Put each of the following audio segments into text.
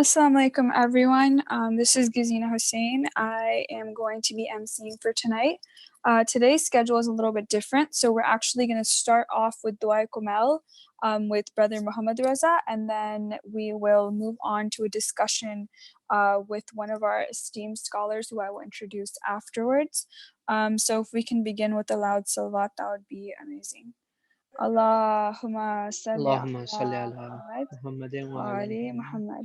Assalamu alaikum, everyone. This is Gazina Hussein. I am going to be emceeing for tonight. Today's schedule is a little bit different, so we're actually going to start off with Dua Kumail with Brother Muhammad Raza, and then we will move on to a discussion with one of our esteemed scholars who I will introduce afterwards. So if we can begin with a loud salawat, that would be amazing. Allahumma salli اللهم صل ala على Muhammad محمد wa وعلى آل ali محمد. Muhammad.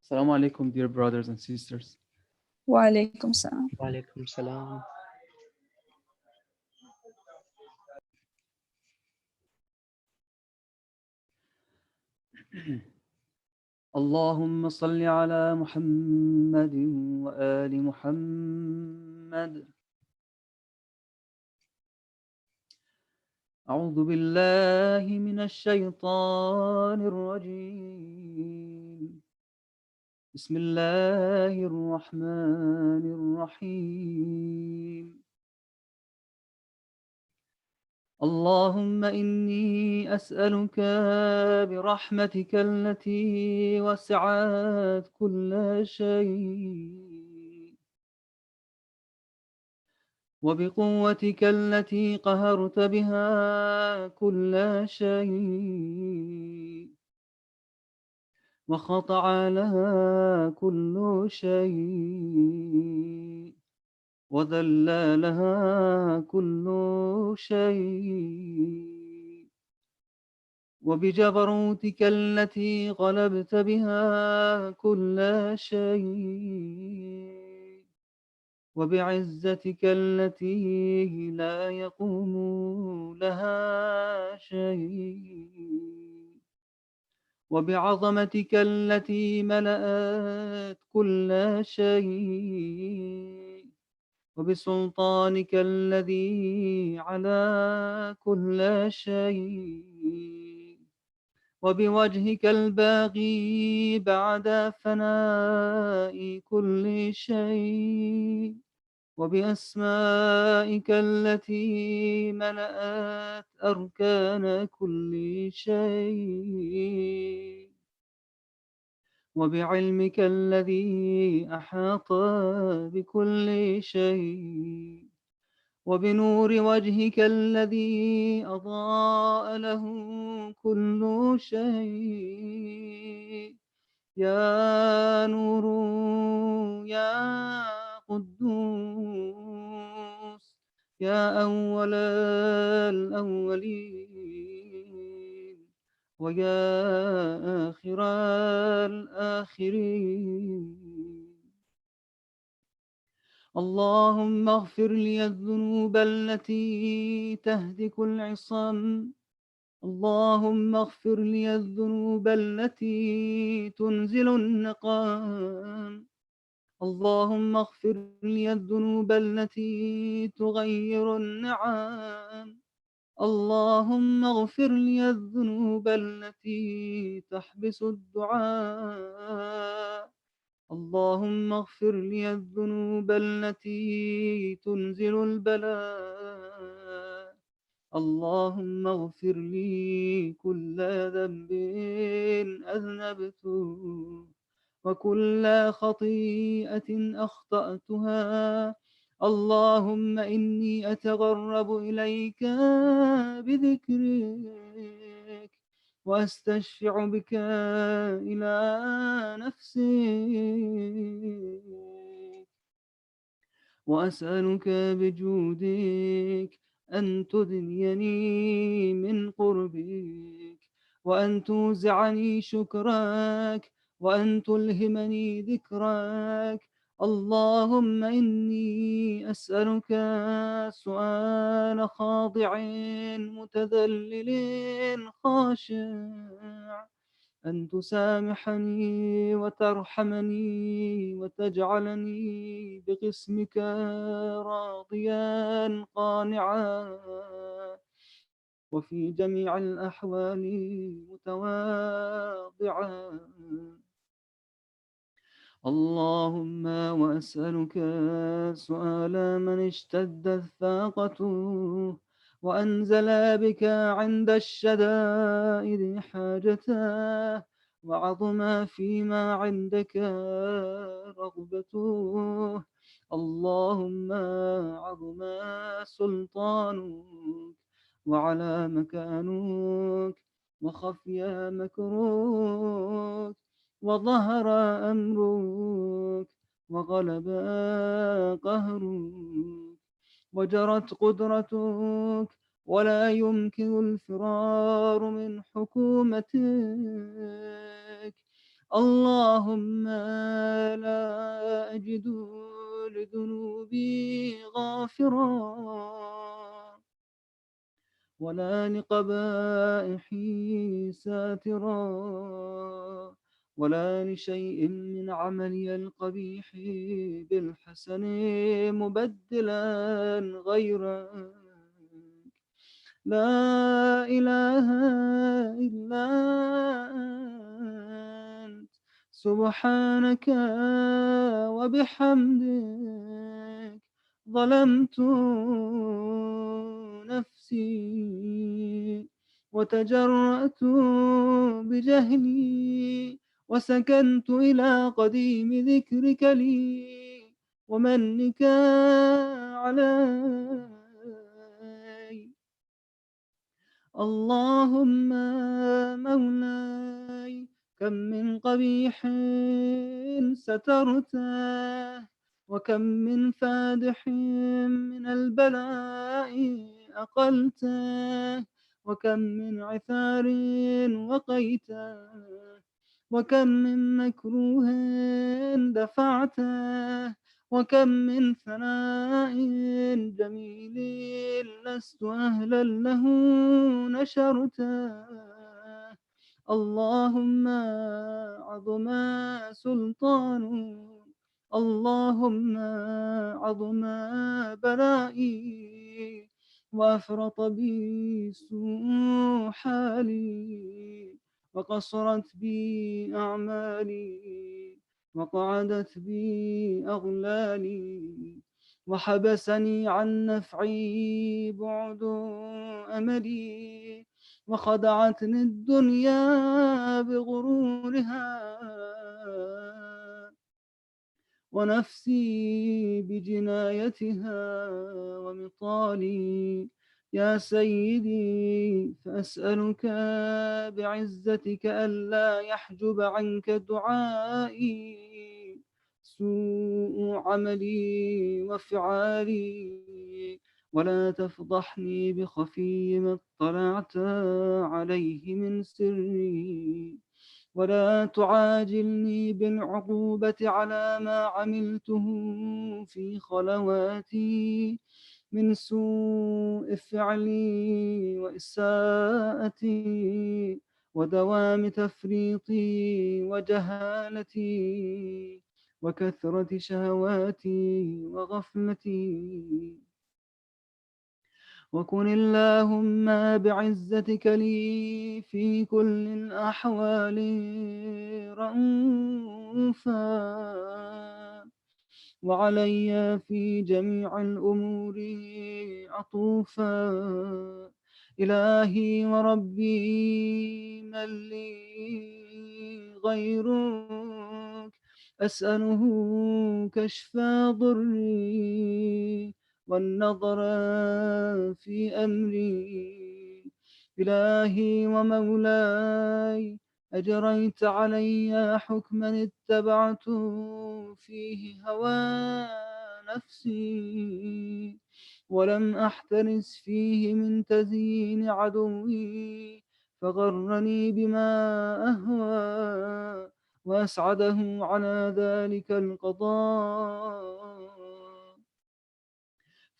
Assalamu alaikum, dear brothers and sisters. Wa alaikum salam. وعليكم السلام. اللهم صل على محمد وآل محمد. أعوذ بالله من الشيطان الرجيم. بسم الله الرحمن الرحيم. اللهم إني أسألك برحمتك التي وسعت كل شيء وبقوتك التي قهرت بها كل شيء وخضع لها كل شيء وذل لها كل شيء وبجبروتك التي غلبت بها كل شيء وبعزتك التي لا يقوم لها شيء وبعظمتك التي ملأت كل شيء وبسلطانك الذي على كل شيء وبوجهك الباغي بعد فناء كل شيء وبأسمائك التي ملأت أركان كل شيء وبعلمك الذي أحاط بكل شيء وبنور وجهك الذي أضاء له كل شيء يا نور يا قدوس يا أول الأولين ويا آخر الآخرين اللهم اغفر لي الذنوب التي تهتك العصام اللهم اغفر لي الذنوب التي تنزل النقام اللهم اغفر لي الذنوب التي تغير النعام اللهم اغفر لي الذنوب التي تحبس الدعاء اللهم اغفر لي الذنوب التي تنزل البلاء اللهم اغفر لي كل ذنب أذنبته وكل خطيئة أخطأتها اللهم إني أتغرب إليك بذكرك وأستشفع بك إلى نفسك وأسألك بجودك أن تدنيني من قربك وأن توزعني شكرك وأن تلهمني ذكرك اللهم إني أسألك سؤال خاضع متذلل خاشع أن تسامحني وترحمني وتجعلني بقسمك راضيا قانعا وفي جميع الأحوال متواضعا اللهم وأسألك سؤال من اشتدت فاقته وأنزل بك عند الشدائد حاجته، وعظم فيما عندك رغبته. اللهم عظم سلطانك، وعلى مكانك، وخفي مكروك، وظهر أمرك، وغلب قهرك، وجرت قدرتك، ولا يمكن الفرار من حكومتك. اللهم لا أجد لذنوبي غافرا، ولا لقبائحي ساترا، ولا لشيء من عملي القبيح بالحسن مبدلا غيرك. لا إله إلا أنت، سبحانك وبحمدك، ظلمت نفسي، وتجرأت بجهلي، وسكنت إلى قديم ذكرك لي ومنك علي. اللهم مولاي، كم من قبيح سترته، وكم من فادح من البلاء أقلته، وكم من عثار وقيته، وكم من مكروه دفعته، وكم من ثناء جميل لست أهلا له نشرته. اللهم عظم سلطانك، اللهم عظم بلائي، وأفرط بي سوء حالي، وقصرت بي أعمالي، وقعدت بي أغلالي، وحبسني عن نفعي بعد أملي، وخدعتني الدنيا بغرورها، ونفسي بجنايتها ومطالي. يا سيدي، فأسألك بعزتك ألا يحجب عنك دعائي سوء عملي وفعالي، ولا تفضحني بخفي ما اطلعت عليه من سري، ولا تعاجلني بالعقوبة على ما عملته في خلواتي من سوء فعلي وإساءتي ودوام تفريطي وجهالتي وكثرة شهواتي وغفلتي. وكن اللهم بعزتك لي في كل الأحوال رؤوفا، وعلي في جميع الأمور عطوفا. إلهي وربي، من لي غيرك؟ أسأله كشف ضري والنظر في أمري. إلهي ومولاي، أجريت علي حكما اتبعت فيه هوى نفسي، ولم أحترس فيه من تزيين عدوي، فغرني بما أهوى وأسعده على ذلك القضاء.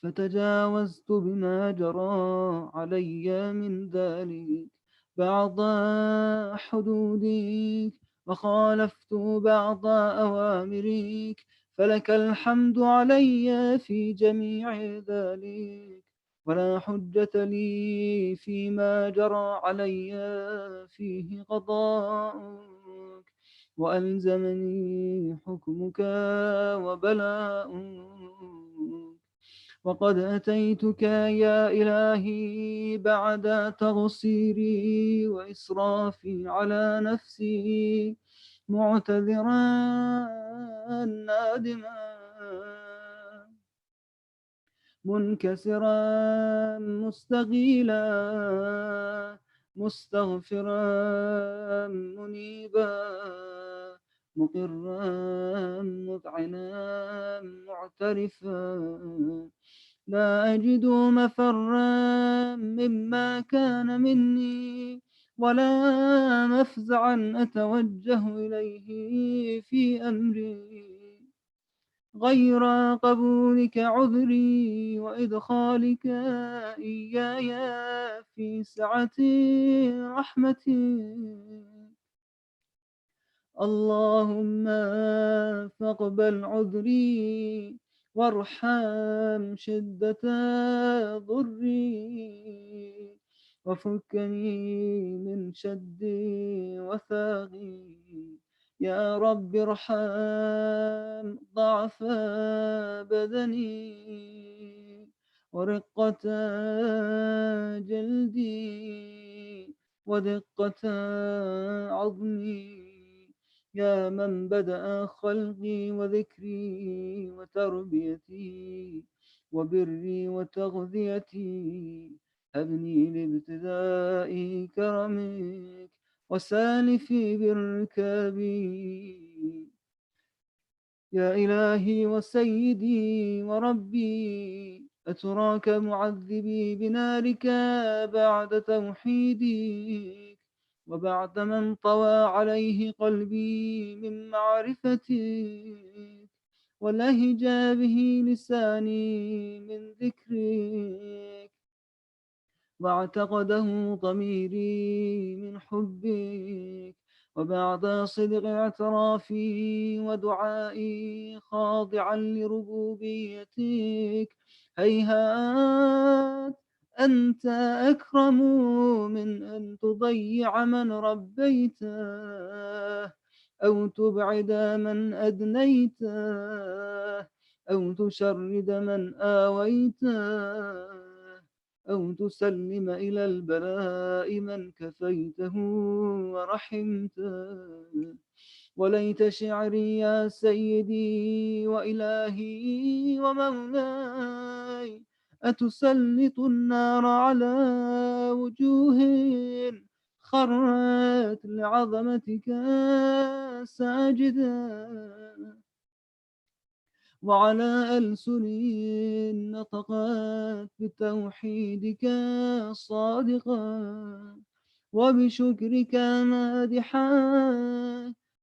فتجاوزت بما جرى علي من ذلك بعض حدودك، وخالفت بعض أوامرك، فلك الحمد علي في جميع ذلك، ولا حجة لي فيما جرى علي فيه قضاءك، وألزمني حكمك وبلاؤك. وقد أتيتك يا إلهي بعد تغصيري وإسرافي على نفسي معتذرا نادما منكسرا مستغيلا مستغفرا منيبا مقرا مذعنا معترفا لا أجد مفرا مما كان مني ولا مفزعا أتوجه إليه في أمري غير قبولك عذري وإدخالك إياي في سعة رحمتي اللهم فاقبل عذري وارحم شدة ضري وفكني من شدي وثاغي يا رب ارحم ضعف بدني ورقة جلدي ودقة عظمي يا من بدأ خلقي وذكري وتربيتي وبري وتغذيتي هبني لابتداء كرمك وسالف برك بي يا إلهي وسيدي وربي أتراك معذبي بنارك بعد توحيدي وبعد من طوى عليه قلبي من معرفتك ولهج به لساني من ذكرك واعتقده ضميري من حبك وبعد صدق اعترافي ودعائي خاضعا لربوبيتك هيهات أنت أكرم من أن تضيع من ربيته أو تبعد من أدنيته أو تشرد من آويته أو تسلم إلى البلاء من كفيته ورحمته وليت شعري يا سيدي وإلهي ومولاي أتسلط النار على وجوه خرت لعظمتك ساجدا وعلى ألسن نطقت بتوحيدك صادقا وبشكرك مادحا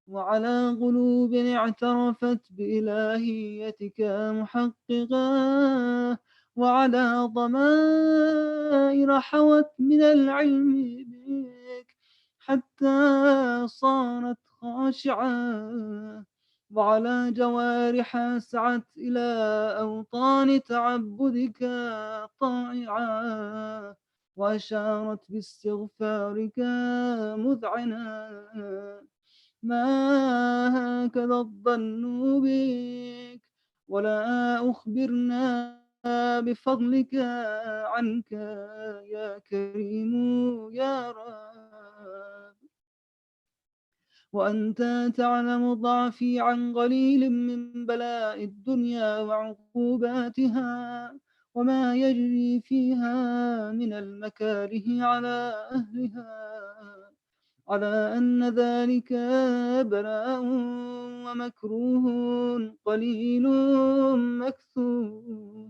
وعلى قلوب اعترفت بإلهيتك محققا وعلى ضمائر حوت من العلم بك حتى صارت خاشعة وعلى جوارح سعت إلى أوطان تعبدك طائعة وأشارت باستغفارك مذعنة ما هكذا الظن بك ولا أخبرنا بفضلك عنك يا كريم يا رب وأنت تعلم ضعفي عن قليل من بلاء الدنيا وعقوباتها وما يجري فيها من المكاره على أهلها على أن ذلك بلاء ومكروه قليل مكثور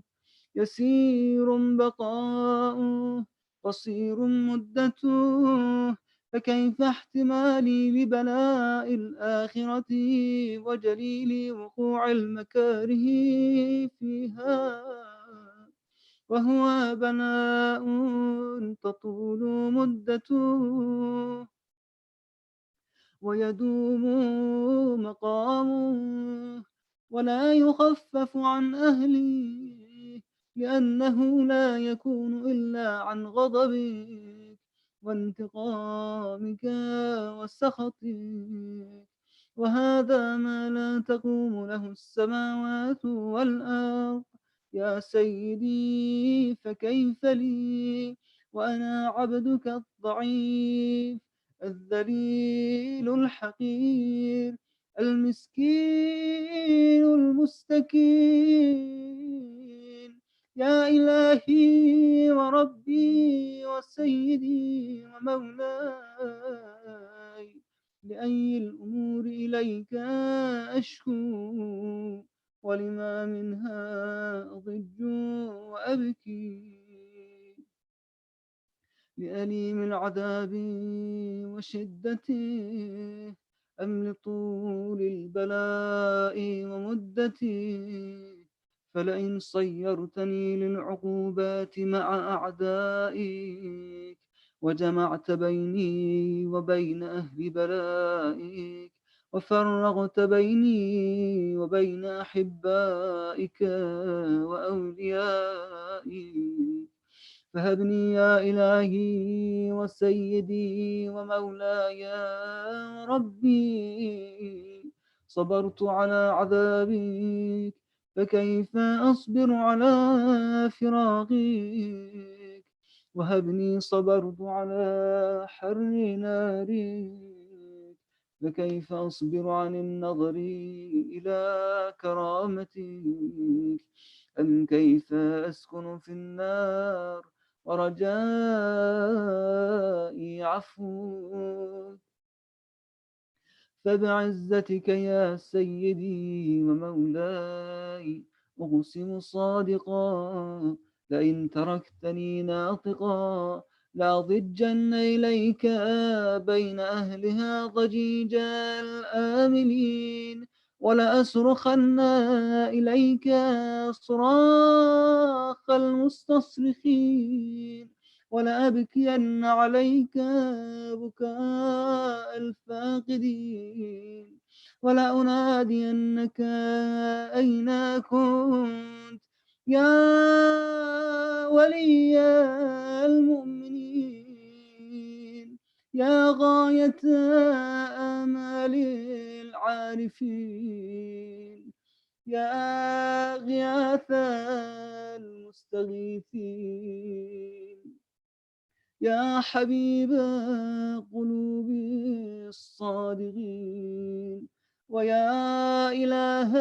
يسير بقاؤه قصير مدته فكيف احتمالي لبلاء الآخرة وجليل وقوع المكاره فيها وهو بلاء تطول مدته ويدوم مقامه ولا يخفف عن أهله لأنه لا يكون إلا عن غضبك وانتقامك وسخطك وهذا ما لا تقوم له السماوات والأرض يا سيدي فكيف لي وأنا عبدك الضعيف الذليل الحقير المسكين المستكين. يا إلهي وربي وسيدي ومولاي، لأي الأمور إليك أشكو ولما منها أضج وأبكي، لأليم العذاب وشدته أم لطول البلاء ومدته. فلئن صيرتني للعقوبات مع أعدائك وجمعت بيني وبين أهل بلائك وفرغت بيني وبين أحبائك وأوليائك، فهبني يا إلهي وسيدي ومولاي ربي. صبرت على عذابك فكيف أصبر على فراقك، وهبني صبرت على حر نارك فكيف أصبر عن النظر إلى كرامتك. أم كيف أسكن في النار ورجائي عفوك. فبعزتك يا سيدي ومولاي أقسم صادقا، لئن تركتني ناطقا لأضجن إليك بين أهلها ضجيج الآملين، ولأصرخن إليك صراخ المستصرخين، ولأبكين عليك بكاء الفاقدين، ولأنادينك أين كنت يا ولي المؤمنين، يا غاية آمال العارفين، يا غياث المستغيثين، يا حبيب قلوب الصادقين، ويا إله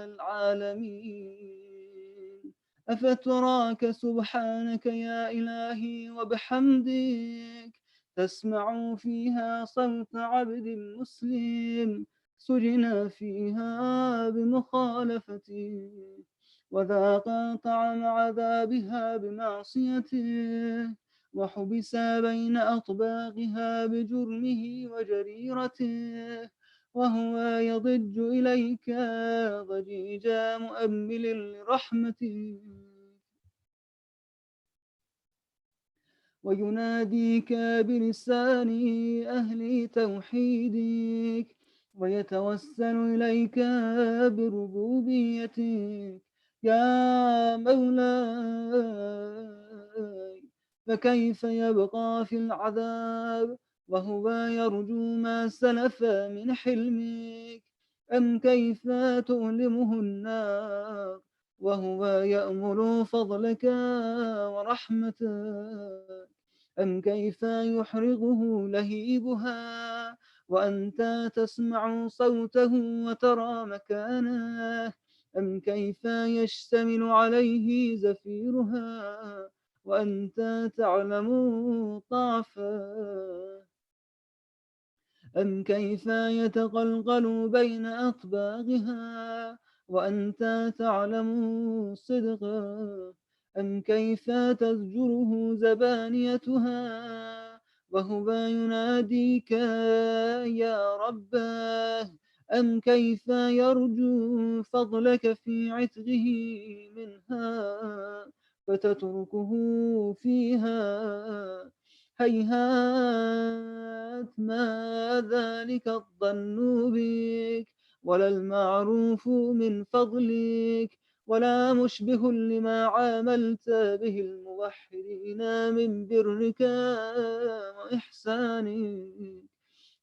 العالمين. أفتراك سبحانك يا إلهي وبحمدك تسمع فيها صوت عبد مسلم سجن فيها بمخالفته وذاق طعم عذابها بمعصيته، وحبس بين أطباقها بجرمه وجريرته، وهو يضج إليك ضجيج مؤمل لرحمته، ويناديك بلسان أهل توحيدك، ويتوسل إليك بربوبيتك يا مولاي. فكيف يبقى في العذاب وهو يرجو ما سلف من حلمك؟ أم كيف تؤلمه النار وهو يأمل فضلك ورحمتك؟ أم كيف يحرقه لهيبها وأنت تسمع صوته وترى مكانه؟ أم كيف يشتمل عليه زفيرها وأنت تعلم ضعفه؟ أم كيف يتقلقل بين أطباقها وأنت تعلم صدقه؟ أم كيف تزجره زبانيتها وهو يناديك يا رباه؟ أم كيف يرجو فضلك في عتقه منها فتتركه فيها؟ هيهات ما ذلك الظن بك ولا المعروف من فضلك ولا مشبه لما عاملت به الموحدين من برك وإحسانك.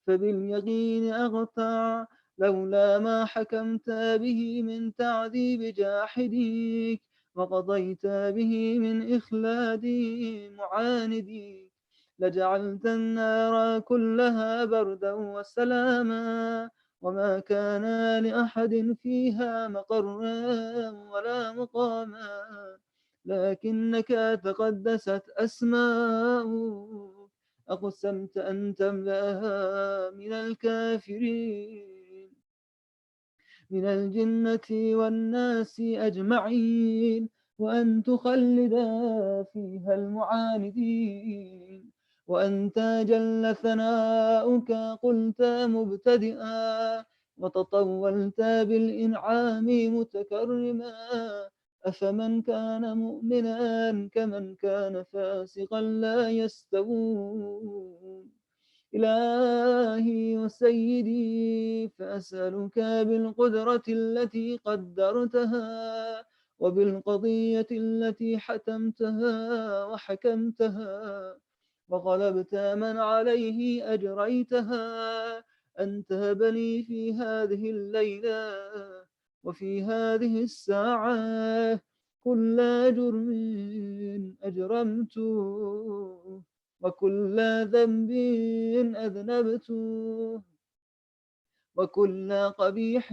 فباليقين أقطع لولا ما حكمت به من تعذيب جاحديك، وقضيت به من إخلاد معانديك، لجعلت النار كلها بردا وسلاما، وما كان لأحد فيها مقرا ولا مقاما، لكنك تقدست أسماؤك، أقسمت أن تملأها من الكافرين، من الجنة والناس أجمعين، وأن تخلد فيها المعاندين، وأنت جل ثناؤك قلت مبتدئا، وتطولت بالإنعام متكرما، أفمن كان مؤمنا كمن كان فاسقا لا يستوون. إلهي وسيدي، فأسألك بالقدرة التي قدرتها، وبالقضية التي حتمتها وحكمتها، وغلبت من عليه أجريتها، أن تهبني في هذه الليلة وفي هذه الساعة كل جرم أجرمته، وكل ذنب أذنبته، وكل قبيح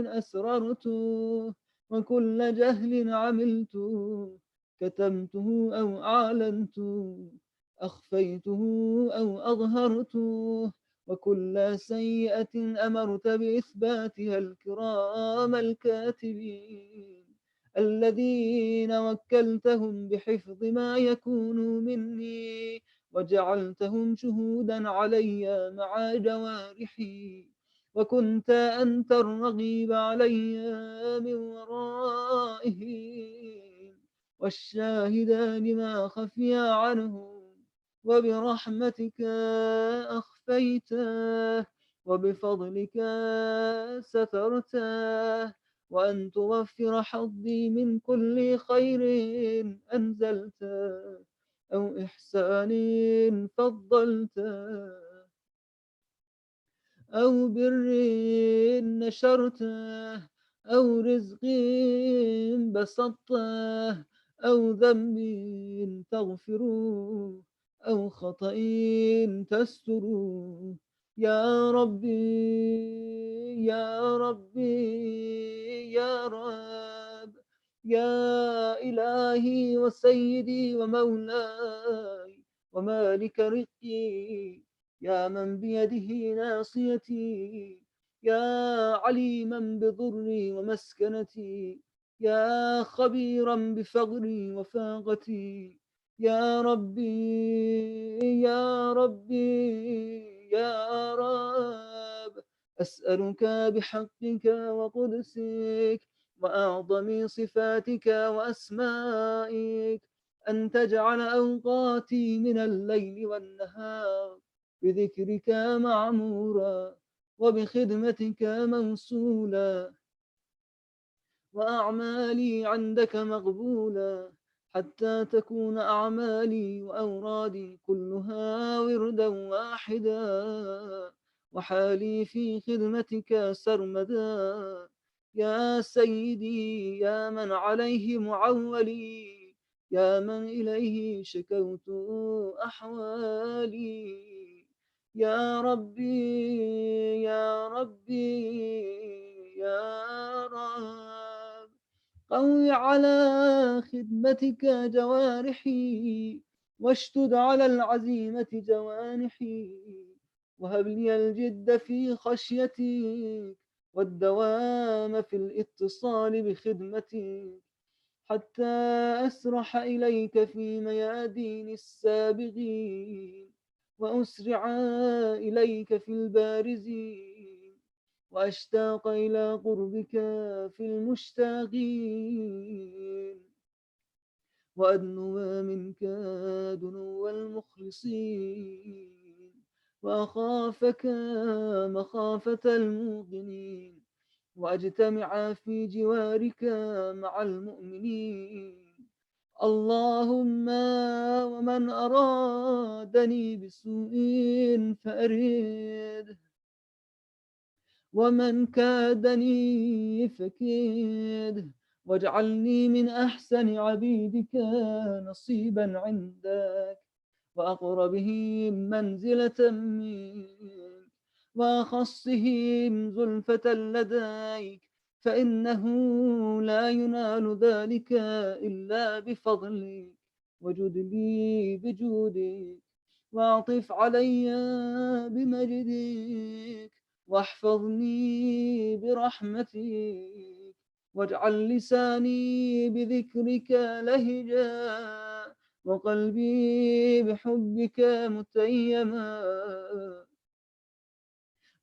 أسررته، وكل جهل عملته، كتمته أو أعلنته، أخفيته أو أظهرته، وكل سيئة أمرت بإثباتها الكرام الكاتبين، الذين وكلتهم بحفظ ما يكون مني، وجعلتهم شهودا علي مع جوارحي، وكنت أنت الرغيب علي من ورائهم، والشاهدان ما خفي عنهم، وبرحمتك أخفيته، وبفضلك سترته، وأن توفر حظي من كل خير أنزلته، أو إحسان فضلته، أو بر نشرته، أو رزق بسطته، أو ذنب تغفره، أو خطأ تستره، يا ربي يا ربي يا رب، يا إلهي وسيدي ومولاي ومالك رقي، يا من بيده ناصيتي، يا عليما بضري ومسكنتي، يا خبيرا بفقري وفاقتي، يا ربي يا ربي يا رب، أسألك بحقك وقدسك وأعظم صفاتك وأسمائك أن تجعل أوقاتي من الليل والنهار بذكرك معمورا، وبخدمتك موصولا، وأعمالي عندك مقبولا، حتى تكون أعمالي وأورادي كلها وردا واحدا، وحالي في خدمتك سرمدا، يا سيدي يا من عليه معولي، يا من إليه شكوت أحوالي، يا ربي يا ربي يا رب، قوي على خدمتك جوارحي، واشتد على العزيمة جوانحي، وهب لي الجد في خشيتك، والدوام في الاتصال بخدمتك، حتى أسرح إليك في ميادين السابقين، وأسرع إليك في البارزين، وأشتاق إلى قربك في المشتاقين، وأدنو منك دنو المخلصين، وأخافك مخافة الموقنين، وأجتمع في جوارك مع المؤمنين. اللهم ومن أرادني بسوء فأرده، ومن كادني فكيده، واجعلني من أحسن عبيدك نصيبا عندك، وأقربهم منزلة منك، وأخصهم زلفة لديك، فإنه لا ينال ذلك إلا بفضلك، وجد لي بجودك، وأعطف علي بمجدك، واحفظني برحمتك، واجعل لساني بذكرك لهجا، وقلبي بحبك متيما،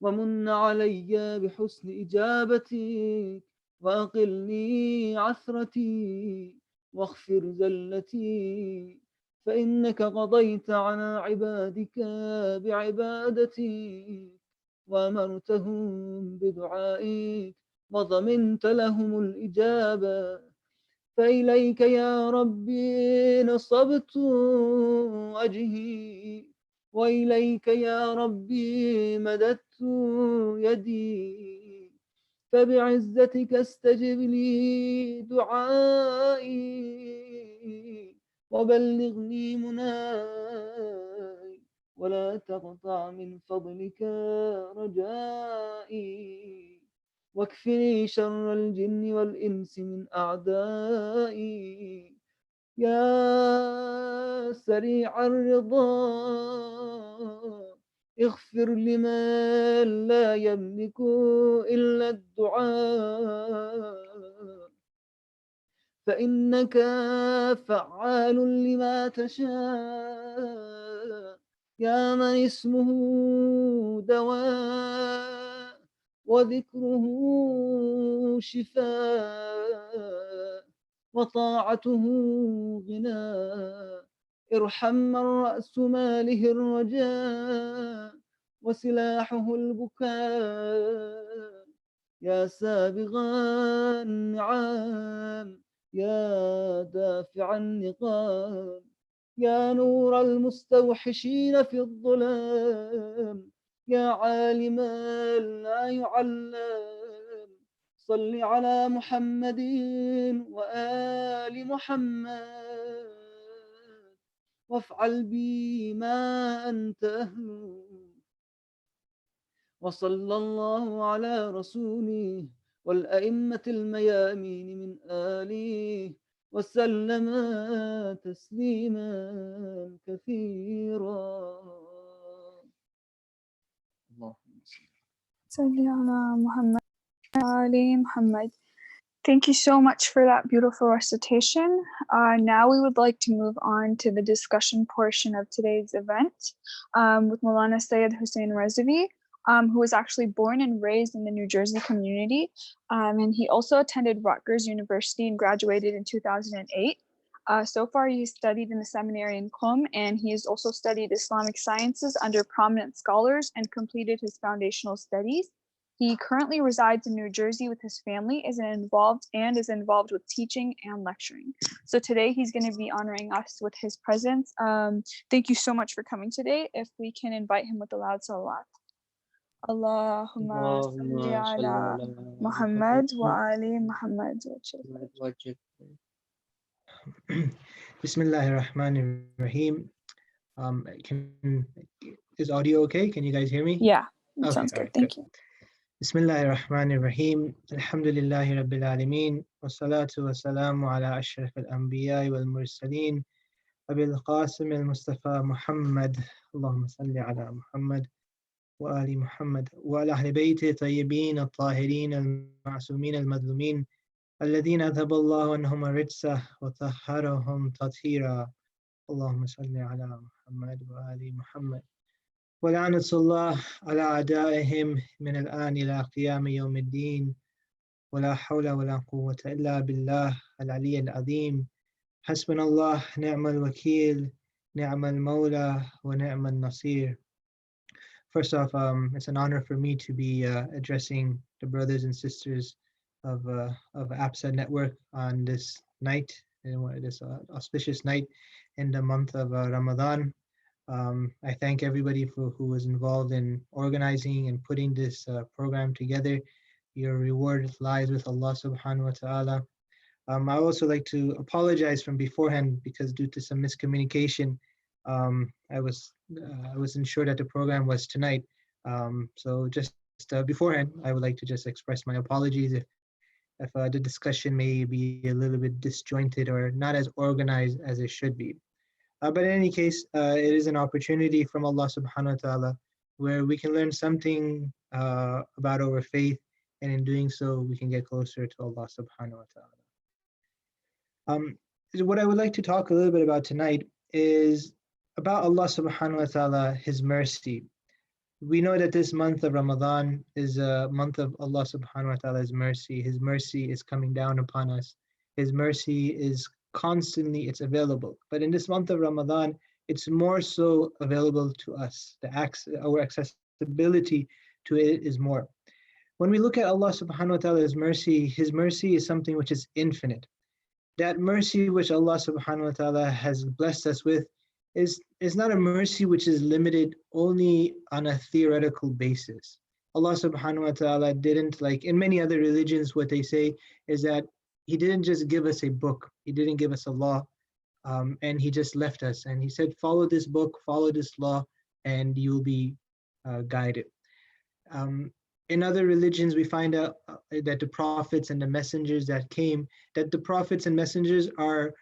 ومن علي بحسن إجابتك، وأقلني عثرتي، واغفر زلتي، فإنك قضيت على عبادك بعبادتي، وأمرتهم بدعائك، وضمنت لهم الإجابة، فإليك يا ربي نصبت وجهي، وإليك يا ربي مددت يدي، فبعزتك استجب لي دعائي، وبلغني مناي، ولا تقطع من فضلك رجائي، واكفني شر الجن والإنس من أعدائي، يا سريع الرضا اغفر لمن لا يملك إلا الدعاء، فإنك فعال لما تشاء، يا من اسمه دواء، وذكره شفاء، وطاعته غناء، ارحم من رأس ماله الرجاء، وسلاحه البكاء، يا سابغ النعام، يا دافع النقام، يا نور المستوحشين في الظلام، يا عالما لا يعلم، صل على محمد وآل محمد، وافعل بي ما أنت أهله، وصلى الله على رسوله والأئمة الميامين من آله، وسلم تسليما كثيرا. اللهم صل على محمد وعلى محمد. Thank you so much for that beautiful recitation. Now we would like to move on to the discussion portion of today's event with Maulana Syed Hussein Rezavi, who was actually born and raised in the New Jersey community. And he also attended Rutgers University and graduated in 2008. So far, he studied in the seminary in Qom, and he has also studied Islamic sciences under prominent scholars and completed his foundational studies. He currently resides in New Jersey with his family, is involved with teaching and lecturing. So today he's going to be honoring us with his presence. Thank you so much for coming today. If we can invite him with a loud salawat. Allahumma salli ala Muhammad wa ali Muhammad. Bismillahirrahmanirrahim. Is audio okay? Can you guys hear me? Yeah, that Okay, sounds all good. right, Thank good. you. Bismillahirrahmanirrahim. Alhamdulillahi Rabbil Alameen. Wassalatu wassalamu ala ashraf al-anbiya wal mursaleen. Abil Qasim al-Mustafa Muhammad. Allahumma salli ala Muhammad wa ali Muhammad wa ala ahli bayti tayyibin al-tahirin al-ma'sumin al-madlumin. الذين أذهب الله عنهم الرجس وطهرهم تطهيرا. اللهم صل على محمد وآل محمد. ولعنة الله على أعدائهم من الآن إلى قيام يوم الدين. ولا حول ولا قوة إلا بالله العلي العظيم. حسبنا الله نعم الوكيل نعم المولى ونعم النصير. First off, it's an honor for me to be addressing the brothers and sisters of APSA Network on this night, this auspicious night in the month of Ramadan. I thank everybody who was involved in organizing and putting this program together. Your reward lies with Allah subhanahu wa ta'ala. I also like to apologize from beforehand because due to some miscommunication, I wasn't sure that the program was tonight. So just beforehand, I would like to just express my apologies if the discussion may be a little bit disjointed or not as organized as it should be. But in any case, it is an opportunity from Allah subhanahu wa ta'ala where we can learn something about our faith, and in doing so, we can get closer to Allah subhanahu wa ta'ala. What I would like to talk a little bit about tonight is about Allah subhanahu wa ta'ala, His mercy. We know that this month of Ramadan is a month of Allah subhanahu wa ta'ala's mercy. His mercy is coming down upon us. His mercy is constantly, it's available. But in this month of Ramadan, it's more so available to us. Our accessibility to it is more. When we look at Allah subhanahu wa ta'ala's mercy, His mercy is something which is infinite. That mercy which Allah subhanahu wa ta'ala has blessed us with is not a mercy which is limited only on a theoretical basis. Allah subhanahu wa ta'ala didn't, like in many other religions, what they say is that He didn't just give us a book, He didn't give us a law, and He just left us. And He said, follow this book, follow this law, and you'll be guided. In other religions, we find out that the prophets and the messengers that came, that the prophets and messengers are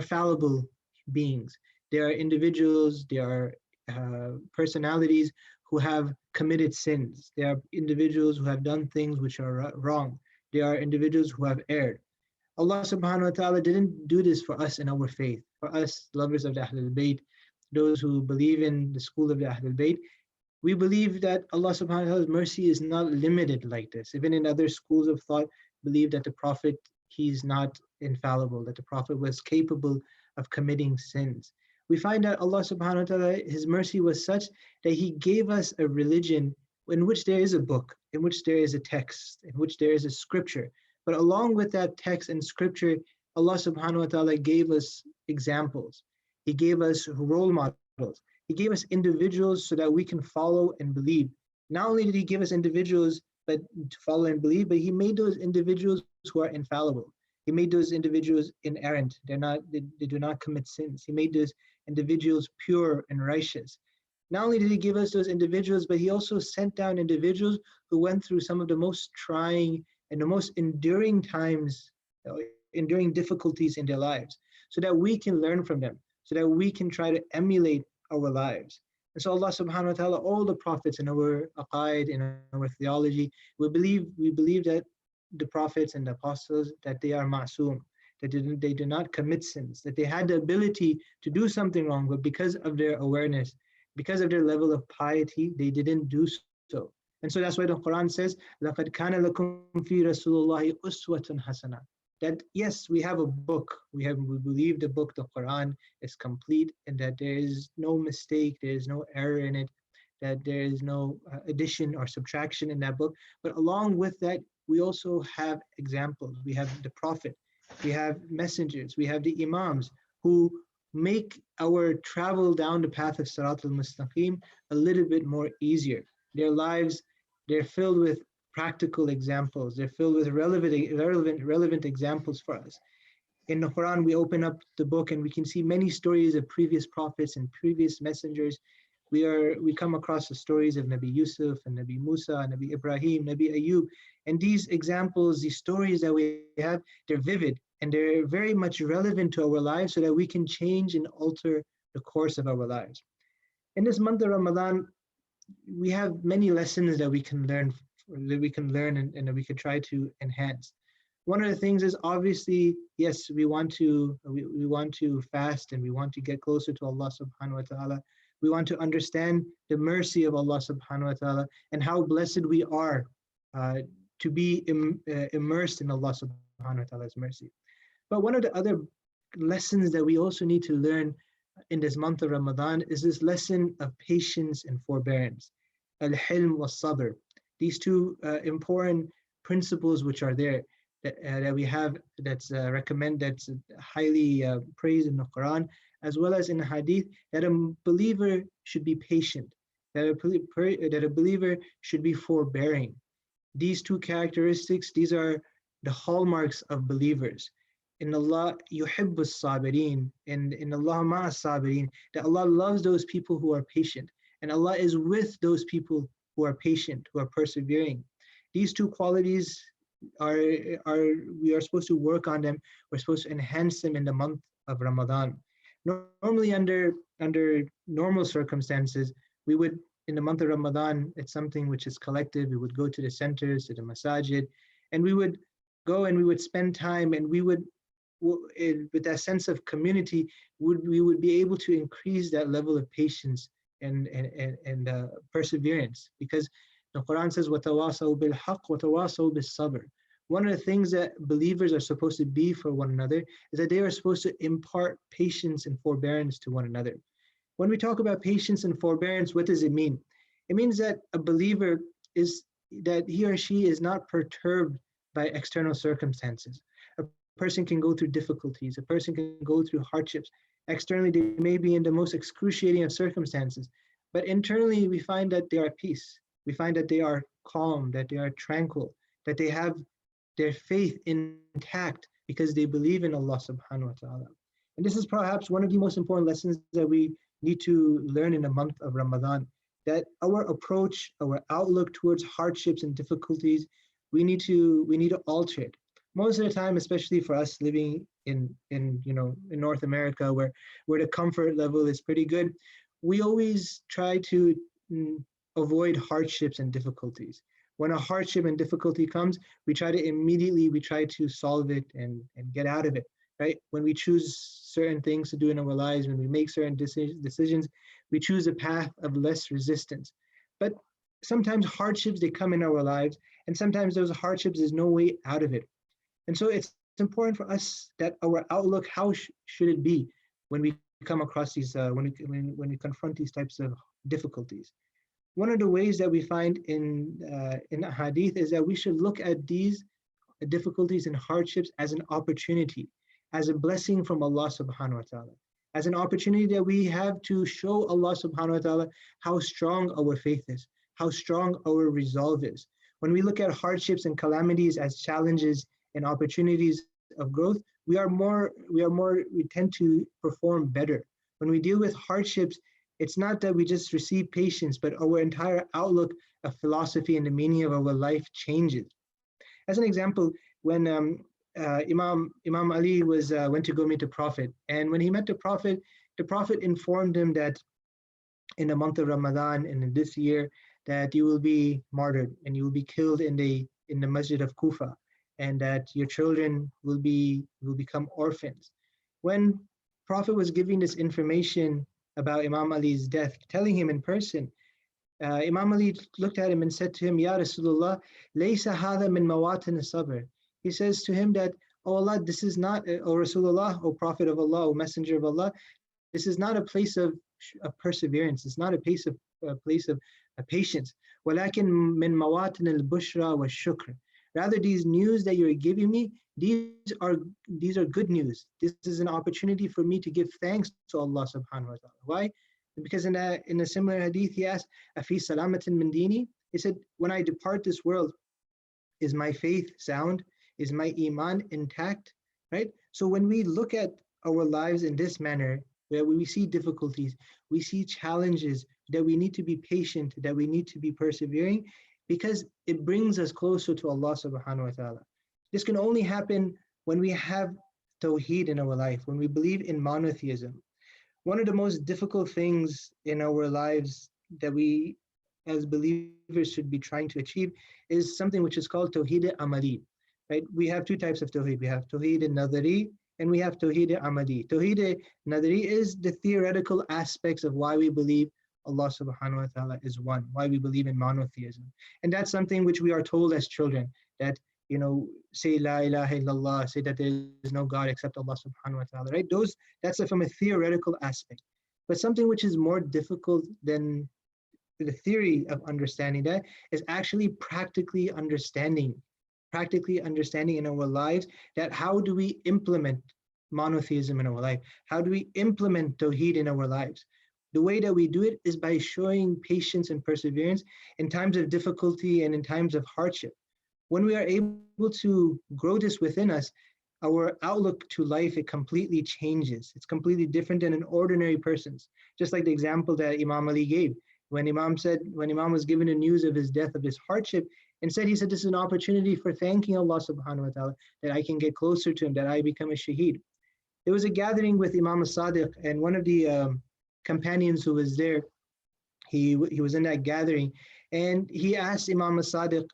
fallible beings. They are individuals, they are personalities who have committed sins. They are individuals who have done things which are wrong. They are individuals who have erred. Allah subhanahu wa ta'ala didn't do this for us in our faith. For us, lovers of the Ahlul-Bayt, those who believe in the school of the Ahlul-Bayt, we believe that Allah subhanahu wa ta'ala's mercy is not limited like this. Even in other schools of thought, believe that the Prophet, he's not infallible, that the Prophet was capable of committing sins. We find that Allah subhanahu wa ta'ala, His mercy was such that He gave us a religion in which there is a book, in which there is a text, in which there is a scripture. But along with that text and scripture, Allah subhanahu wa ta'ala gave us examples. He gave us role models. He gave us individuals so that we can follow and believe. Not only did He give us individuals but to follow and believe, but He made those individuals who are infallible. He made those individuals inerrant. They do not commit sins. He made those individuals pure and righteous. Not only did He give us those individuals, but He also sent down individuals who went through some of the most trying and the most enduring times, enduring difficulties in their lives, so that we can learn from them, so that we can try to emulate our lives. And so Allah subhanahu wa ta'ala, all the prophets in our aqaid, in our theology, we believe that the prophets and the apostles, that they are ma'soom, that they do not commit sins, that they had the ability to do something wrong, but because of their awareness, because of their level of piety, they didn't do so. And so that's why the Quran says, لَقَدْ كَانَ لَكُمْ فِي رَسُولِ اللَّهِ أُسْوَةٌ حَسَنَةٌ. That yes, we have a book. We believe the book, the Quran, is complete, and that there is no mistake, there is no error in it, that there is no addition or subtraction in that book. But along with that, we also have examples. We have the Prophet, we have messengers, we have the Imams who make our travel down the path of Sirat al-Mustaqim a little bit more easier. Their lives, they're filled with practical examples. They're filled with relevant examples for us. In the Quran, we open up the book and we can see many stories of previous prophets and previous messengers. We come across the stories of Nabi Yusuf and Nabi Musa, Nabi Ibrahim, Nabi Ayub. And these examples, these stories that we have, they're vivid and they're very much relevant to our lives so that we can change and alter the course of our lives. In this month of Ramadan, we have many lessons that we can learn and that we could try to enhance. One of the things is obviously, yes, we want to fast and we want to get closer to Allah subhanahu wa ta'ala. We want to understand the mercy of Allah subhanahu wa ta'ala and how blessed we are to be immersed in Allah subhanahu wa ta'ala's mercy. But one of the other lessons that we also need to learn in this month of Ramadan is this lesson of patience and forbearance. Al-hilm was-sabr. These two important principles which are there that we have, that's highly praised in the Quran. as well as in hadith, that a believer should be patient, that a believer should be forbearing. These two characteristics, these are the hallmarks of believers. In Allah yuhibbus sabirin, and in Allah ma'as sabirin, that Allah loves those people who are patient, and Allah is with those people who are patient, who are persevering. These two qualities are, we are supposed to work on them. We're supposed to enhance them in the month of Ramadan. Normally, under normal circumstances, we would, in the month of Ramadan, it's something which is collective. We would go to the centers, to the masajid, and we would go and we would spend time, and we would, with that sense of community, we would be able to increase that level of patience and perseverance, because the Quran says, وَتَوَاصَوْا بِالْحَقِّ وَتَوَاصَوْا بِالصَّبْرِ. One of the things that believers are supposed to be for one another is that they are supposed to impart patience and forbearance to one another. When we talk about patience and forbearance, what does it mean? It means that a believer is, that he or she is not perturbed by external circumstances. A person can go through difficulties, a person can go through hardships. Externally, they may be in the most excruciating of circumstances, but internally we find that they are at peace. We find that they are calm, that they are tranquil, that they have their faith intact because they believe in Allah subhanahu wa ta'ala. And this is perhaps one of the most important lessons that we need to learn in the month of Ramadan, that our approach, our outlook towards hardships and difficulties, we need to alter it. Most of the time, especially for us living in North America, where the comfort level is pretty good, we always try to avoid hardships and difficulties. When a hardship and difficulty comes, we try to solve it and get out of it, right? When we choose certain things to do in our lives, when we make certain decisions, we choose a path of less resistance. But sometimes hardships, they come in our lives, and sometimes those hardships, there's no way out of it. And so it's important for us that our outlook, how should it be when we come across these, when we confront these types of difficulties? One of the ways that we find in hadith is that we should look at these difficulties and hardships as an opportunity, as a blessing from Allah subhanahu wa ta'ala, as an opportunity that we have to show Allah subhanahu wa ta'ala how strong our faith is, how strong our resolve is. When we look at hardships and calamities as challenges and opportunities of growth, we tend to perform better. When we deal with hardships, it's not that we just receive patience, but our entire outlook of philosophy and the meaning of our life changes. As an example, when Imam Ali went to go meet the Prophet, and when he met the Prophet informed him that in the month of Ramadan and in this year that you will be martyred and you will be killed in the Masjid of Kufa, and that your children will become orphans. When Prophet was giving this information about Imam Ali's death, telling him in person, Imam Ali looked at him and said to him, Ya Rasulullah, laysa hadha min mawatin sabr. He says to him that, oh Allah, this is not, O Rasulullah, O Prophet of Allah, O Messenger of Allah, this is not a place of perseverance. It's not a place of patience. وَلَكِنْ مِنْ مَوَاطِنِ الْبُشْرَى وَالشُّكْرِ. Rather, these news that you're giving me, these are good news. This is an opportunity for me to give thanks to Allah subhanahu wa ta'ala. Why? Because in a similar hadith, he asked, Afi salamatin min dini? He said, when I depart this world, is my faith sound? Is my iman intact? Right? So when we look at our lives in this manner, where we see difficulties, we see challenges, that we need to be patient, that we need to be persevering, because it brings us closer to Allah subhanahu wa ta'ala. This can only happen when we have tawheed in our life, when we believe in monotheism. One of the most difficult things in our lives that we as believers should be trying to achieve is something which is called tawheed amali. Right? We have two types of tawheed. We have tawheed nadari and we have tawheed amali. Tawheed nadari is the theoretical aspects of why we believe Allah subhanahu wa ta'ala is one, why we believe in monotheism. And that's something which we are told as children, that, say la ilaha illallah, say that there is no God except Allah subhanahu wa ta'ala, right? That's from a theoretical aspect. But something which is more difficult than the theory of understanding that is actually practically understanding in our lives, that how do we implement monotheism in our life? How do we implement Tawheed in our lives? The way that we do it is by showing patience and perseverance in times of difficulty and in times of hardship. When we are able to grow this within us, our outlook to life, it completely changes. It's completely different than an ordinary person's. Just like the example that Imam Ali gave. When Imam was given the news of his death, of his hardship, instead he said, this is an opportunity for thanking Allah subhanahu wa ta'ala, that I can get closer to him, that I become a shaheed. There was a gathering with Imam Sadiq, and one of the companions who was there, he was in that gathering, and he asked Imam Sadiq,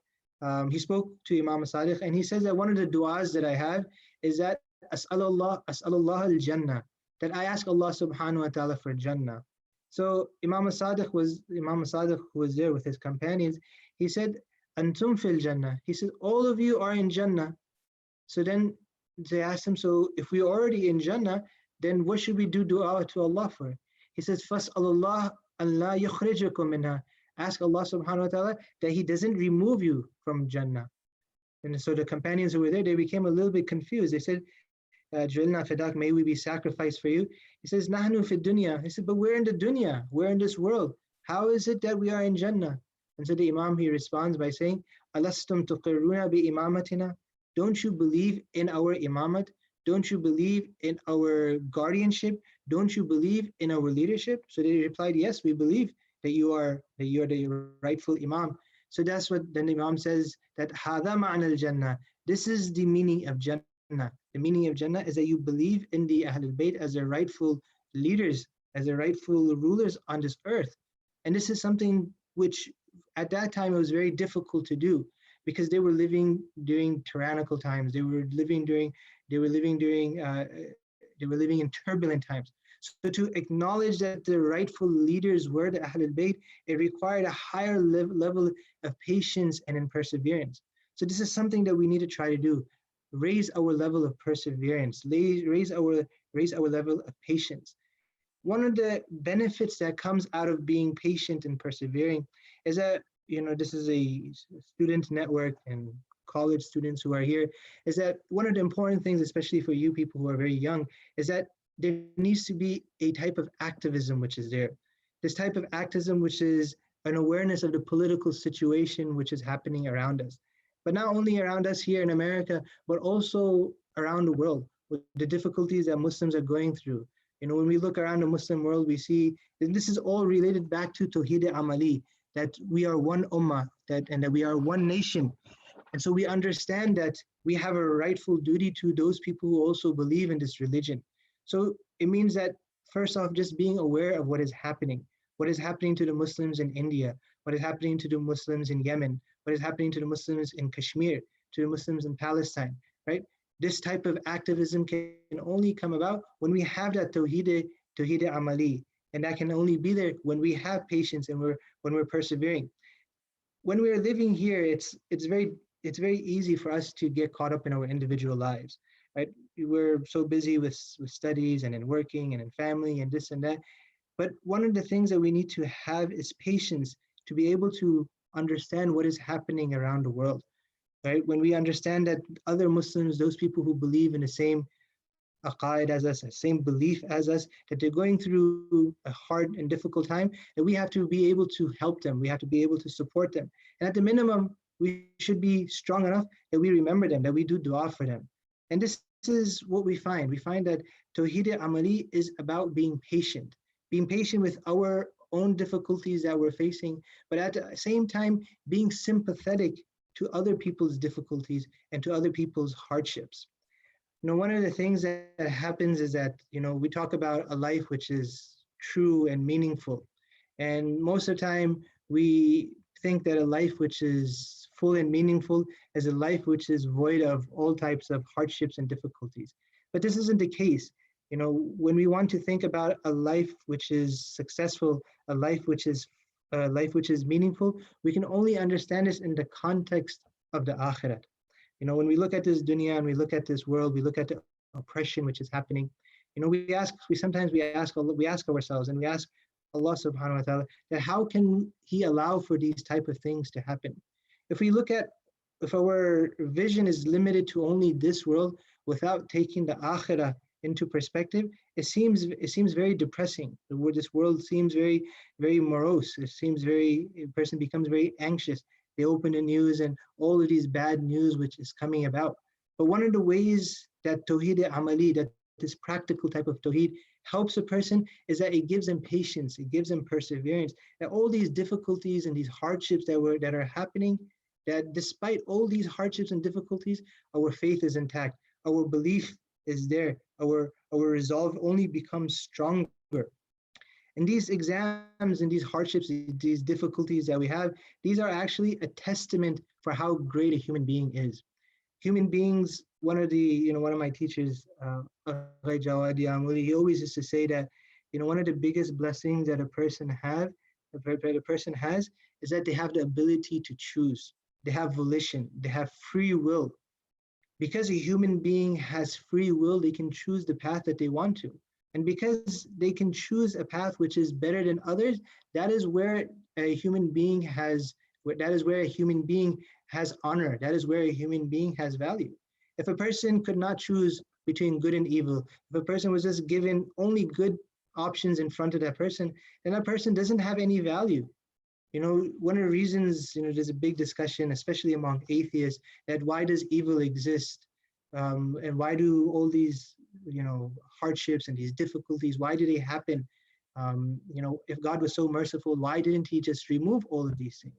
he spoke to Imam Sadiq, and he says that one of the du'as that I have is that As'alullah al-Jannah, that I ask Allah subhanahu wa ta'ala for Jannah. So Imam Sadiq, who was there with his companions, he said, Antum fil Jannah. He said, all of you are in Jannah. So then they asked him, so if we're already in Jannah, then what should we do dua to Allah for? He says, Fas'alullah an la yukhrijakum minha. Ask Allah subhanahu wa ta'ala that He doesn't remove you from Jannah. And so the companions who were there, they became a little bit confused. They said, Ju'ilna fidak, may we be sacrificed for you. He says, Nahnu fi dunya. He said, but we're in the dunya, we're in this world. How is it that we are in Jannah? And so the Imam, he responds by saying, Alastum tuqirruna bi imamatina. Don't you believe in our imamat? Don't you believe in our guardianship? Don't you believe in our leadership? So they replied, yes, we believe that you are the rightful Imam. So that's what then the Imam says, that hada ma'na al-Jannah. This is the meaning of Jannah. The meaning of Jannah is that you believe in the Ahlul-Bayt as the rightful leaders, as the rightful rulers on this earth. And this is something which at that time it was very difficult to do, because they were living during tyrannical times. They were living in turbulent times. So to acknowledge that the rightful leaders were the Ahlul-Bayt, it required a higher level of patience and in perseverance. So this is something that we need to try to do. Raise our level of perseverance, raise our level of patience. One of the benefits that comes out of being patient and persevering is that, this is a student network and college students who are here, is that one of the important things, especially for you people who are very young, is that there needs to be a type of activism which is there. This type of activism which is an awareness of the political situation which is happening around us. But not only around us here in America, but also around the world, with the difficulties that Muslims are going through. When we look around the Muslim world, we see, and this is all related back to Tawheed Amali, that we are one ummah, and that we are one nation. And so we understand that we have a rightful duty to those people who also believe in this religion. So it means that, first off, just being aware of what is happening to the Muslims in India, what is happening to the Muslims in Yemen, what is happening to the Muslims in Kashmir, to the Muslims in Palestine, right? This type of activism can only come about when we have that Tawheed Amali, and that can only be there when we have patience and when we're persevering. When we're living here, it's very easy for us to get caught up in our individual lives, right? We're so busy with studies and in working and in family and this and that. But one of the things that we need to have is patience to be able to understand what is happening around the world, right? When we understand that other Muslims, those people who believe in the same aqaid as us, the same belief as us, that they're going through a hard and difficult time, that we have to be able to help them. We have to be able to support them. And at the minimum, we should be strong enough that we remember them, that we do dua for them. And this is what we find. We find that Tawheed Amali is about being patient with our own difficulties that we're facing, but at the same time, being sympathetic to other people's difficulties and to other people's hardships. One of the things that happens is that, we talk about a life which is true and meaningful. And most of the time, we think that a life which is full and meaningful is a life which is void of all types of hardships and difficulties. But this isn't the case. When we want to think about a life which is successful, a life which is meaningful, we can only understand this in the context of the akhirat. When we look at this dunya and we look at this world, we look at the oppression which is happening. We ask ourselves and we ask Allah subhanahu wa ta'ala that how can He allow for these type of things to happen? If our vision is limited to only this world without taking the akhirah into perspective, it seems very depressing. This world seems very morose. It seems a person becomes very anxious. They open the news and all of these bad news which is coming about. But one of the ways that Tawheed Amali, that this practical type of Tawheed helps a person, is that it gives them patience, it gives them perseverance. That all these difficulties and these hardships that are happening, that despite all these hardships and difficulties, our faith is intact, our belief is there, our resolve only becomes stronger. And these exams and these hardships, these difficulties that we have, these are actually a testament for how great a human being is. Human beings, one of my teachers, Akhay Jawadi Amuli, he always used to say that, one of the biggest blessings that a person has is that they have the ability to choose. They have volition, they have free will. Because a human being has free will, they can choose the path that they want to. And because they can choose a path which is better than others, that is where a human being has that is where a human being has honor. That is where a human being has value. If a person could not choose between good and evil, if a person was just given only good options in front of that person, then that person doesn't have any value. One of the reasons, there's a big discussion, especially among atheists, that why does evil exist? And why do all these, hardships and these difficulties, why do they happen? If God was so merciful, why didn't he just remove all of these things?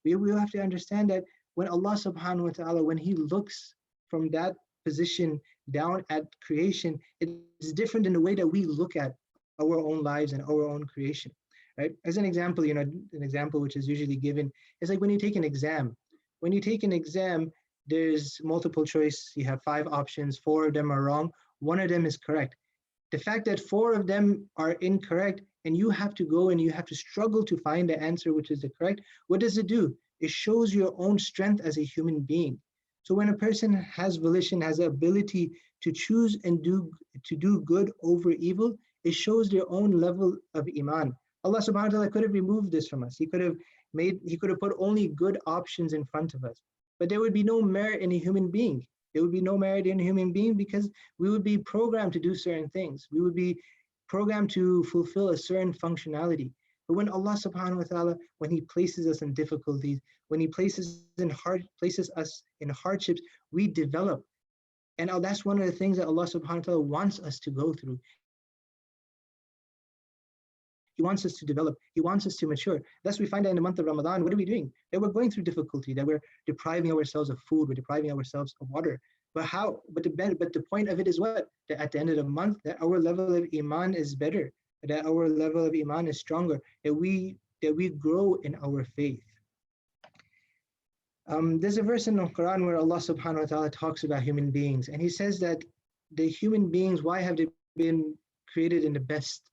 We have to understand that when Allah subhanahu wa ta'ala, when he looks from that position down at creation, it's different in the way that we look at our own lives and our own creation. Right? As an example, an example which is usually given is like when you take an exam. When you take an exam, there's multiple choice. You have 5 options, 4 of them are wrong, 1 of them is correct. The fact that 4 of them are incorrect and you have to go and you have to struggle to find the answer which is the correct, what does it do? It shows your own strength as a human being. So when a person has volition, has the ability to choose and do good over evil, it shows their own level of iman. Allah subhanahu wa ta'ala could have removed this from us. He could have put only good options in front of us. But there would be no merit in a human being. There would be no merit in a human being because we would be programmed to do certain things. We would be programmed to fulfill a certain functionality. But when Allah subhanahu wa ta'ala, when he places us in difficulties, when he places us in hardships, we develop. And that's one of the things that Allah subhanahu wa ta'ala wants us to go through. He wants us to develop. He wants us to mature. Thus, we find that in the month of Ramadan, what are we doing? That we're going through difficulty, that we're depriving ourselves of food, we're depriving ourselves of water. But how? But the point of it is what? That at the end of the month, that our level of iman is better, that our level of iman is stronger, that we grow in our faith. There's a verse in the Quran where Allah subhanahu wa ta'ala talks about human beings, and he says that the human beings, why have they been created in the best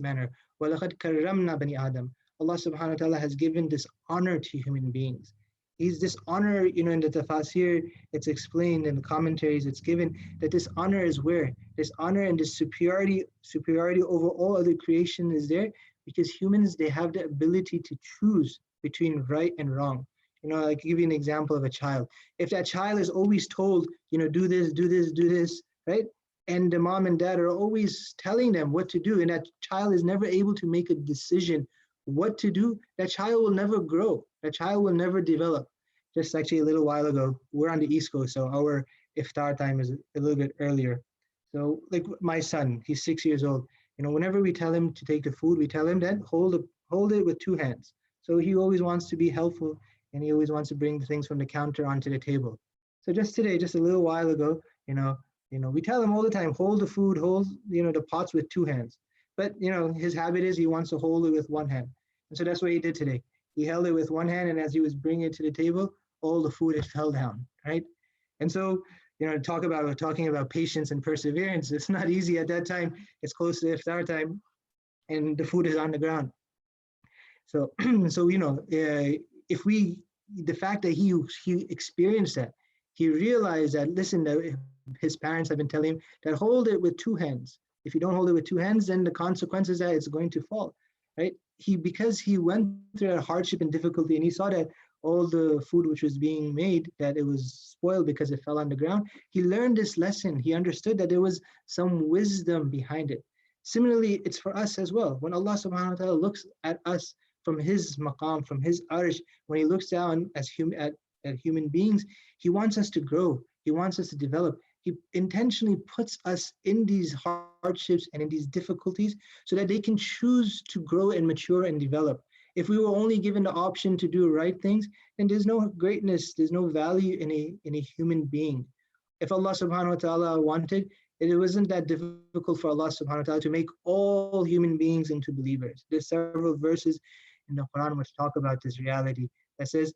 manner? وَلَقَدْ كَرَّمْنَا بَنِي آدَمَ. Allah subhanahu wa ta'ala has given this honor to human beings. He's this honor, in the tafasir, it's explained in the commentaries, it's given that this honor is where? This honor and this superiority over all other creation is there because humans, they have the ability to choose between right and wrong. Like give you an example of a child. If that child is always told, do this, do this, do this, right? And the mom and dad are always telling them what to do, and that child is never able to make a decision what to do, that child will never grow. That child will never develop. Just actually a little while ago, we're on the East Coast, so our iftar time is a little bit earlier. So like my son, he's 6 years old. Whenever we tell him to take the food, we tell him that hold it with 2 hands. So he always wants to be helpful, and he always wants to bring the things from the counter onto the table. So just today, just a little while ago, we tell him all the time, hold the food, hold, the pots with 2 hands. But, his habit is he wants to hold it with 1 hand. And so that's what he did today. He held it with 1 hand, and as he was bringing it to the table, all the food, it fell down, right? And so, talking about patience and perseverance, it's not easy at that time. It's close to iftar time, and the food is on the ground. So, the fact that he experienced that, he realized that, listen, that his parents have been telling him that hold it with 2 hands. If you don't hold it with 2 hands, then the consequence is that it's going to fall, right? Because he went through that hardship and difficulty, and he saw that all the food which was being made, that it was spoiled because it fell on the ground. He learned this lesson. He understood that there was some wisdom behind it. Similarly, it's for us as well. When Allah subhanahu wa ta'ala looks at us from His maqam, from His arsh, when He looks down at human beings, He wants us to grow. He wants us to develop. He intentionally puts us in these hardships and in these difficulties so that they can choose to grow and mature and develop. If we were only given the option to do right things, then there's no greatness, there's no value in a human being. If Allah subhanahu wa ta'ala wanted, it wasn't that difficult for Allah subhanahu wa ta'ala to make all human beings into believers. There's several verses in the Quran which talk about this reality that says,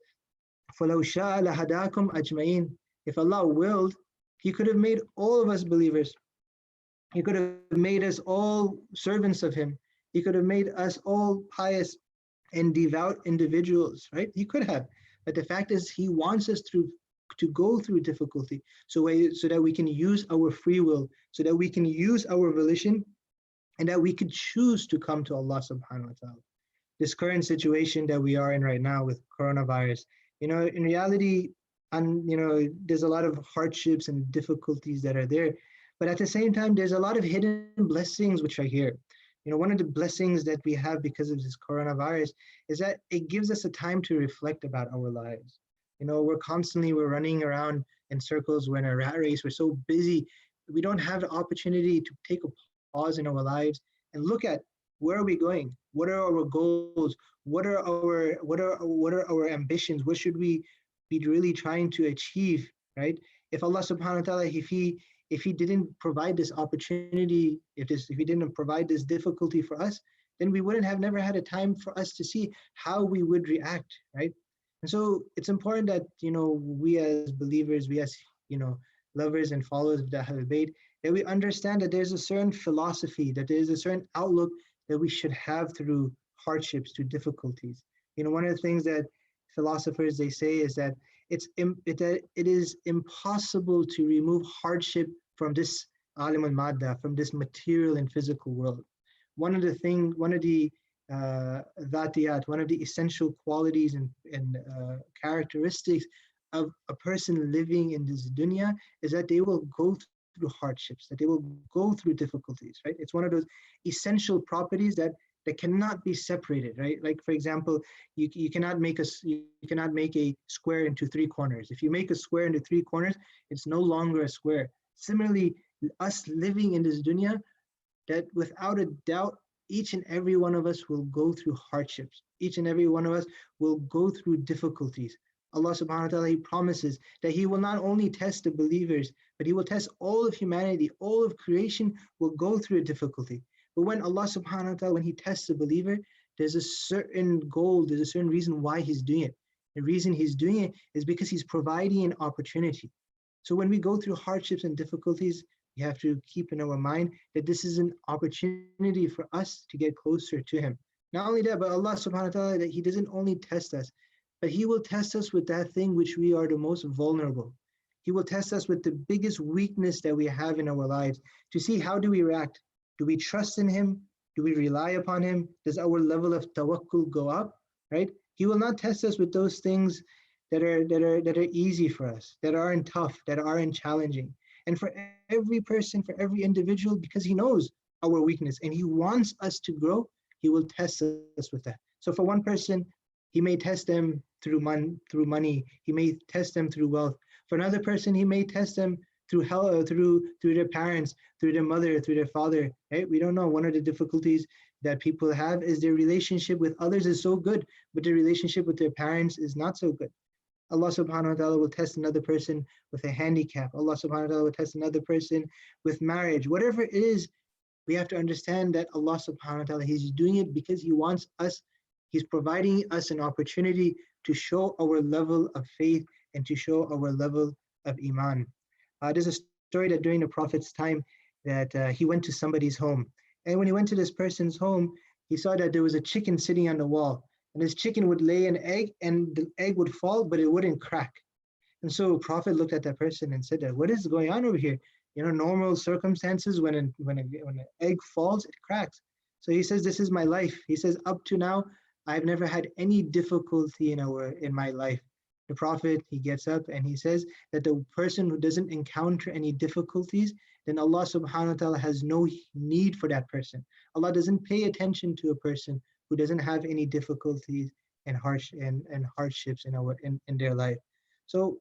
فَلَوْ شَاءَ لَهَدَاكُمْ أَجْمَعِينَ. If Allah willed, He could have made all of us believers. He could have made us all servants of Him. He could have made us all pious and devout individuals, right? He could have. But the fact is, He wants us to go through difficulty so that we can use our free will, so that we can use our volition, and that we could choose to come to Allah subhanahu wa ta'ala. This current situation that we are in right now with coronavirus, in reality, and there's a lot of hardships and difficulties that are there, but at the same time, there's a lot of hidden blessings which are here. One of the blessings that we have because of this coronavirus is that it gives us a time to reflect about our lives. We're running around in circles. We're in a rat race. We're so busy. We don't have the opportunity to take a pause in our lives and look at where are we going? What are our goals? What are our ambitions? What should we be really trying to achieve, right? If Allah subhanahu wa ta'ala, if he didn't provide this opportunity, if he didn't provide this difficulty for us, then we wouldn't have never had a time for us to see how we would react, right? And so it's important that, we as believers, we as, lovers and followers of the Ahlul-Bayt, that we understand that there's a certain philosophy, that there's a certain outlook that we should have through hardships, through difficulties. One of the things that philosophers, they say is that it is impossible to remove hardship from this alim al-madda, from this material and physical world. One of the dhatiyat, one of the essential qualities and characteristics of a person living in this dunya is that they will go through hardships, that they will go through difficulties, right? It's one of those essential properties that cannot be separated, right? Like, for example, you cannot make a square into three corners. If you make a square into three corners, it's no longer a square. Similarly, us living in this dunya, that without a doubt, each and every one of us will go through hardships. Each and every one of us will go through difficulties. Allah subhanahu wa ta'ala, He promises that He will not only test the believers, but He will test all of humanity. All of creation will go through a difficulty. But when Allah subhanahu wa ta'ala, when He tests a believer, there's a certain goal, there's a certain reason why He's doing it. The reason He's doing it is because He's providing an opportunity. So when we go through hardships and difficulties, we have to keep in our mind that this is an opportunity for us to get closer to Him. Not only that, but Allah subhanahu wa ta'ala, that He doesn't only test us, but He will test us with that thing which we are the most vulnerable. He will test us with the biggest weakness that we have in our lives to see how do we react. Do we trust in Him? Do we rely upon Him? Does our level of tawakkul go up? Right? He will not test us with those things that are easy for us, that aren't tough, that aren't challenging. And for every person, for every individual, because He knows our weakness and He wants us to grow, He will test us with that. So for one person, He may test them through money. He may test them through wealth. For another person, He may test them through health, through their parents, through their mother, through their father. Right? We don't know. One of the difficulties that people have is their relationship with others is so good, but their relationship with their parents is not so good. Allah subhanahu wa ta'ala will test another person with a handicap. Allah subhanahu wa ta'ala will test another person with marriage. Whatever it is, we have to understand that Allah subhanahu wa ta'ala, He's doing it because He wants us, He's providing us an opportunity to show our level of faith and to show our level of iman. There's a story that during the Prophet's time that he went to somebody's home. And when he went to this person's home, he saw that there was a chicken sitting on the wall. And this chicken would lay an egg and the egg would fall, but it wouldn't crack. And so Prophet looked at that person and said, what is going on over here? Normal circumstances, when an egg falls, it cracks. So he says, this is my life. He says, up to now, I've never had any difficulty in my life. The Prophet, he gets up and he says that the person who doesn't encounter any difficulties, then Allah subhanahu wa ta'ala has no need for that person. Allah doesn't pay attention to a person who doesn't have any difficulties and hardships in their life. So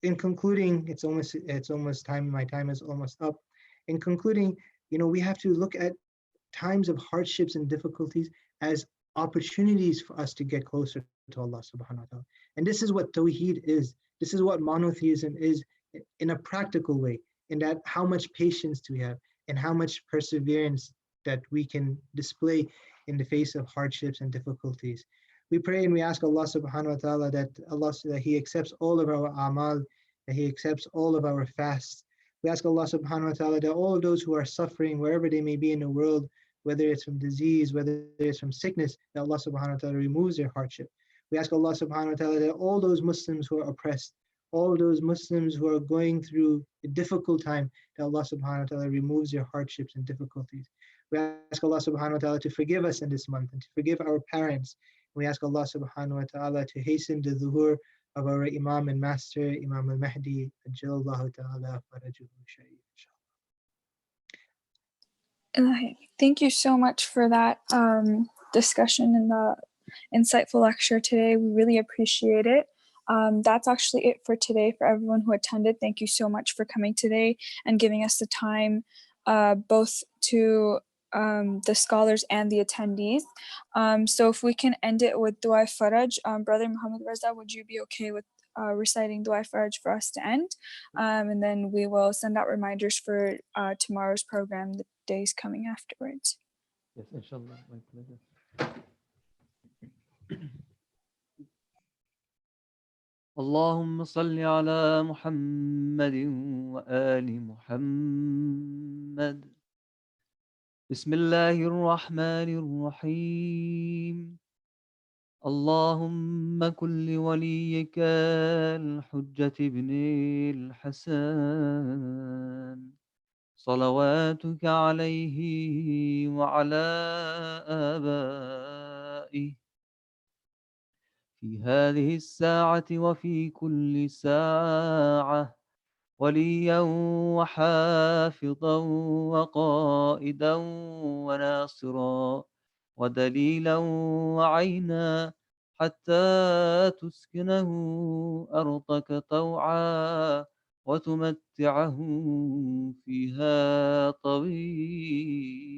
in concluding, it's almost time, my time is almost up. In concluding, we have to look at times of hardships and difficulties as opportunities for us to get closer to Allah subhanahu wa ta'ala. And this is what Tawheed is. This is what monotheism is in a practical way, in that how much patience do we have and how much perseverance that we can display in the face of hardships and difficulties. We pray and we ask Allah subhanahu wa ta'ala that He accepts all of our amal, that He accepts all of our fasts. We ask Allah subhanahu wa ta'ala that all of those who are suffering, wherever they may be in the world, whether it's from disease, whether it's from sickness, that Allah subhanahu wa ta'ala removes their hardship. We ask Allah subhanahu wa ta'ala that all those Muslims who are oppressed, all those Muslims who are going through a difficult time, that Allah subhanahu wa ta'ala removes their hardships and difficulties. We ask Allah subhanahu wa ta'ala to forgive us in this month and to forgive our parents. We ask Allah subhanahu wa ta'ala to hasten the zuhur of our Imam and Master, Imam al-Mahdi, Ajjallahu ta'ala farajuhu sharif. Thank you so much for that discussion and the insightful lecture today. We really appreciate it. That's actually it for today for everyone who attended. Thank you so much for coming today and giving us the time, both to the scholars and the attendees. So if we can end it with Dua Faraj, Brother Muhammad Raza, would you be okay with reciting Dua Faraj for us to end? And then we will send out reminders for tomorrow's program, the days coming afterwards. Yes, inshallah, my pleasure. اللهم صل على محمد وآل محمد. بسم الله الرحمن الرحيم. اللهم كن لوليك الحجة بن الحسن صلواتك عليه وعلى آبائه في هذه الساعة وفي كل ساعة وليا وحافظا وقائدا وناصرا ودليلا وعينا حتى تسكنه أرضك طوعا وتمتعه فيها طويلا.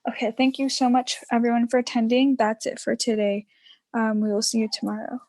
Okay, thank you so much everyone for attending. That's it for today. We will see you tomorrow.